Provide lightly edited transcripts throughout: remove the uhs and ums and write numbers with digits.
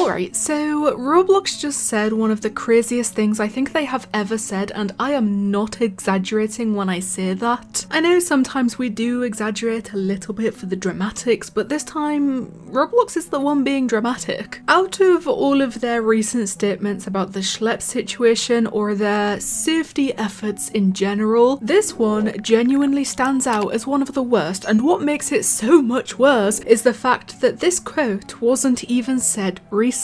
Alright, so Roblox just said one of the craziest things I think they have ever said, and I am not exaggerating when I say that. I know sometimes we do exaggerate a little bit for the dramatics, but this time Roblox is the one being dramatic. Out of all of their recent statements about the schlep situation or their safety efforts in general, this one genuinely stands out as one of the worst, and what makes it so much worse is the fact that this quote wasn't even said recently.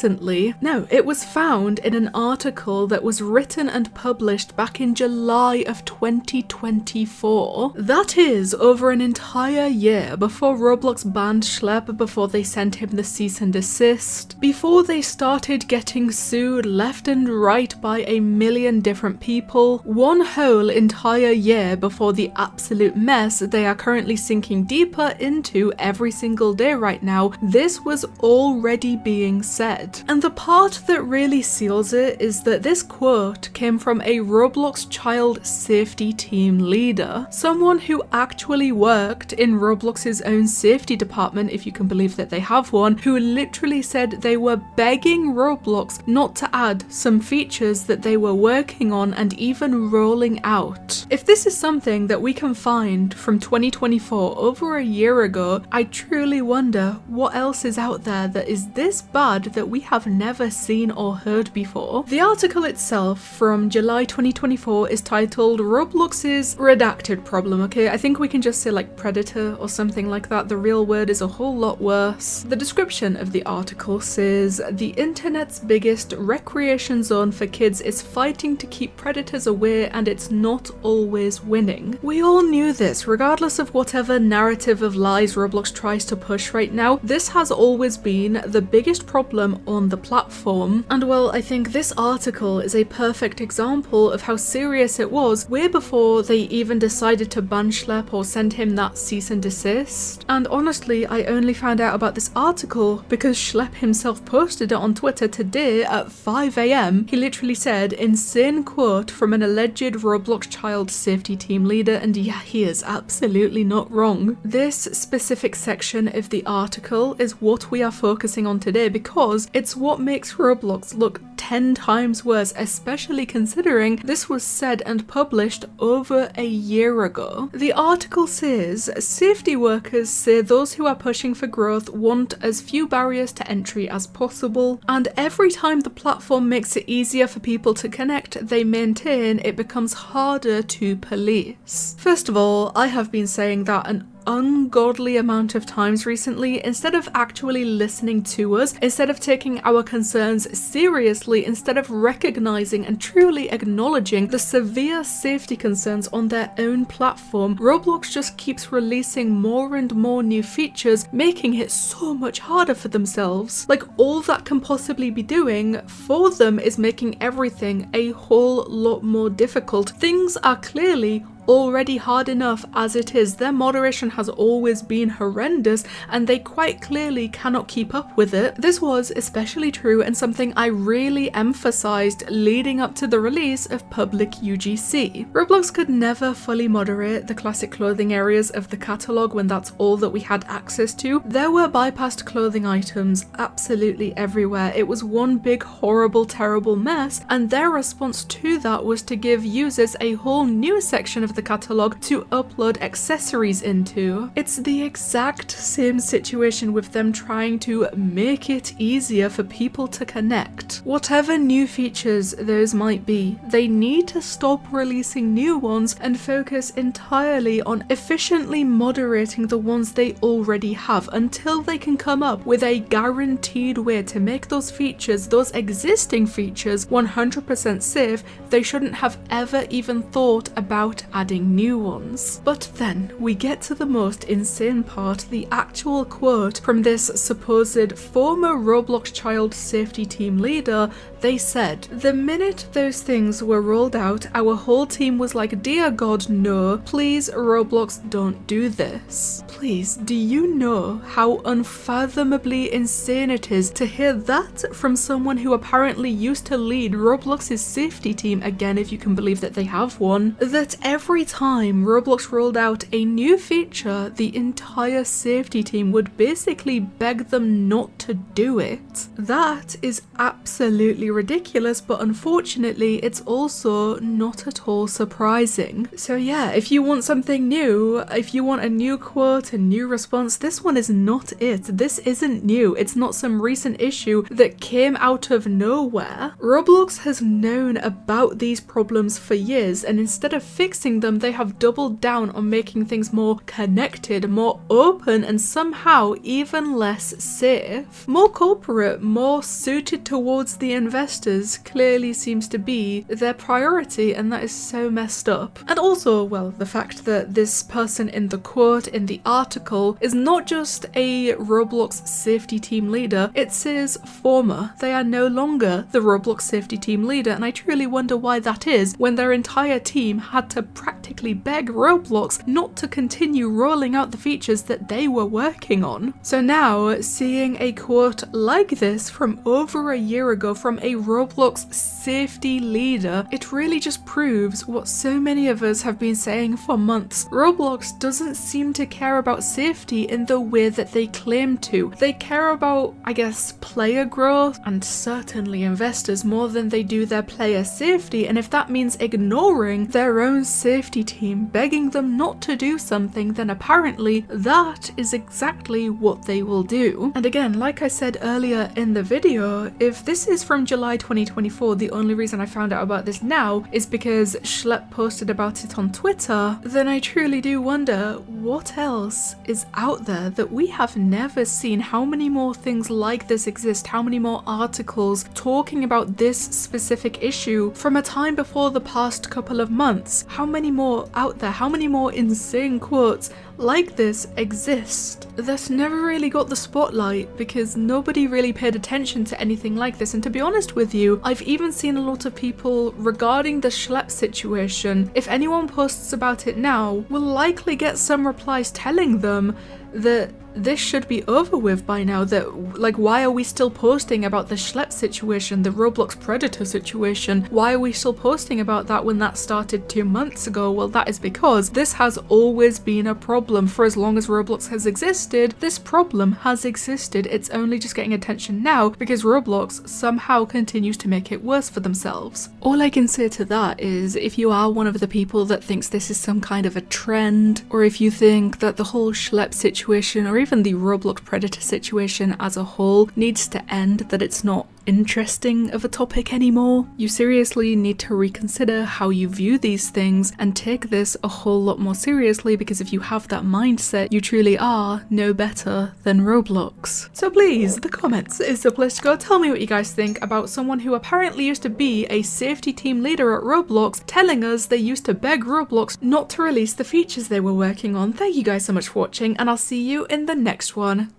No, it was found in an article that was written and published back in July of 2024. That is over an entire year before Roblox banned Schlep, before they sent him the cease and desist, before they started getting sued left and right by a million different people, one whole entire year before the absolute mess they are currently sinking deeper into every single day right now. This was already being said. And the part that really seals it is that this quote came from a Roblox child safety team leader, someone who actually worked in Roblox's own safety department, if you can believe that they have one, who literally said they were begging Roblox not to add some features that they were working on and even rolling out. If this is something that we can find from 2024, over a year ago, I truly wonder what else is out there that is this bad that we have never seen or heard before. The article itself from July 2024 is titled Roblox's redacted problem, okay? I think we can just say like predator or something like that. The real word is a whole lot worse. The description of the article says, the internet's biggest recreation zone for kids is fighting to keep predators away, and it's not always winning. We all knew this, regardless of whatever narrative of lies Roblox tries to push right now. This has always been the biggest problem on the platform. And well, I think this article is a perfect example of how serious it was way before they even decided to ban Schlep or send him that cease and desist. And honestly, I only found out about this article because Schlep himself posted it on Twitter today at 5 AM. He literally said, insane quote from an alleged Roblox child safety team leader, and yeah, he is absolutely not wrong. This specific section of the article is what we are focusing on today because it's what makes Roblox look 10 times worse, especially considering this was said and published over a year ago. The article says, safety workers say those who are pushing for growth want as few barriers to entry as possible, and every time the platform makes it easier for people to connect, they maintain it becomes harder to police. First of all, I have been saying that an ungodly amount of times recently. Instead of actually listening to us, instead of taking our concerns seriously, instead of recognizing and truly acknowledging the severe safety concerns on their own platform, Roblox just keeps releasing more and more new features, making it so much harder for themselves. Like, all that can possibly be doing for them is making everything a whole lot more difficult. Things are clearly already hard enough as it is. Their moderation has always been horrendous and they quite clearly cannot keep up with it. This was especially true and something I really emphasized leading up to the release of public UGC. Roblox could never fully moderate the classic clothing areas of the catalogue when that's all that we had access to. There were bypassed clothing items absolutely everywhere. It was one big horrible terrible mess, and their response to that was to give users a whole new section of the catalogue to upload accessories into. It's the exact same situation with them trying to make it easier for people to connect. Whatever new features those might be, they need to stop releasing new ones and focus entirely on efficiently moderating the ones they already have until they can come up with a guaranteed way to make those features, those existing features, 100% safe. They shouldn't have ever even thought about adding new ones. But then we get to the most insane part, the actual quote from this supposed former Roblox child safety team leader. They said, the minute those things were rolled out, our whole team was like, dear God, no, please Roblox, don't do this. Please, do you know how unfathomably insane it is to hear that from someone who apparently used to lead Roblox's safety team, again if you can believe that they have one, that every every time Roblox rolled out a new feature, the entire safety team would basically beg them not to do it. That is absolutely ridiculous, but unfortunately it's also not at all surprising. So yeah, if you want something new, if you want a new quote, a new response, this one is not it. This isn't new. It's not some recent issue that came out of nowhere. Roblox has known about these problems for years, and instead of fixing them, they have doubled down on making things more connected, more open, and somehow even less safe. More corporate, more suited towards the investors clearly seems to be their priority, and that is so messed up. And also, well, the fact that this person in the quote in the article is not just a Roblox safety team leader, it says former. They are no longer the Roblox safety team leader, and I truly wonder why that is when their entire team had to practically beg Roblox not to continue rolling out the features that they were working on. So now, seeing a quote like this from over a year ago from a Roblox safety leader, it really just proves what so many of us have been saying for months. Roblox doesn't seem to care about safety in the way that they claim to. They care about, I guess, player growth and certainly investors more than they do their player safety, and if that means ignoring their own safety team, begging them not to do something, then apparently that is exactly what they will do. And again, like I said earlier in the video, if this is from July 2024, the only reason I found out about this now is because Schlep posted about it on Twitter, then I truly do wonder what else is out there that we have never seen. How many more things like this exist? How many more articles talking about this specific issue from a time before the past couple of months? How many more out there? How many more insane quotes like this exist that never really got the spotlight because nobody really paid attention to anything like this? And to be honest with you, I've even seen a lot of people regarding the Schlep situation, if anyone posts about it now, will likely get some replies telling them that this should be over with by now, that like, why are we still posting about the Schlep situation, the Roblox Predator situation? Why are we still posting about that when that started 2 months ago? Well, that is because this has always been a problem. For as long as Roblox has existed, this problem has existed. It's only just getting attention now because Roblox somehow continues to make it worse for themselves. All I can say to that is, if you are one of the people that thinks this is some kind of a trend, or if you think that the whole Schlep situation or even the Roblox Predator situation as a whole needs to end, that it's not interesting of a topic anymore, you seriously need to reconsider how you view these things and take this a whole lot more seriously, because if you have that mindset, you truly are no better than Roblox. So please, the comments is the place to go. Tell me what you guys think about someone who apparently used to be a safety team leader at Roblox telling us they used to beg Roblox not to release the features they were working on. Thank you guys so much for watching, and I'll see you in the next one.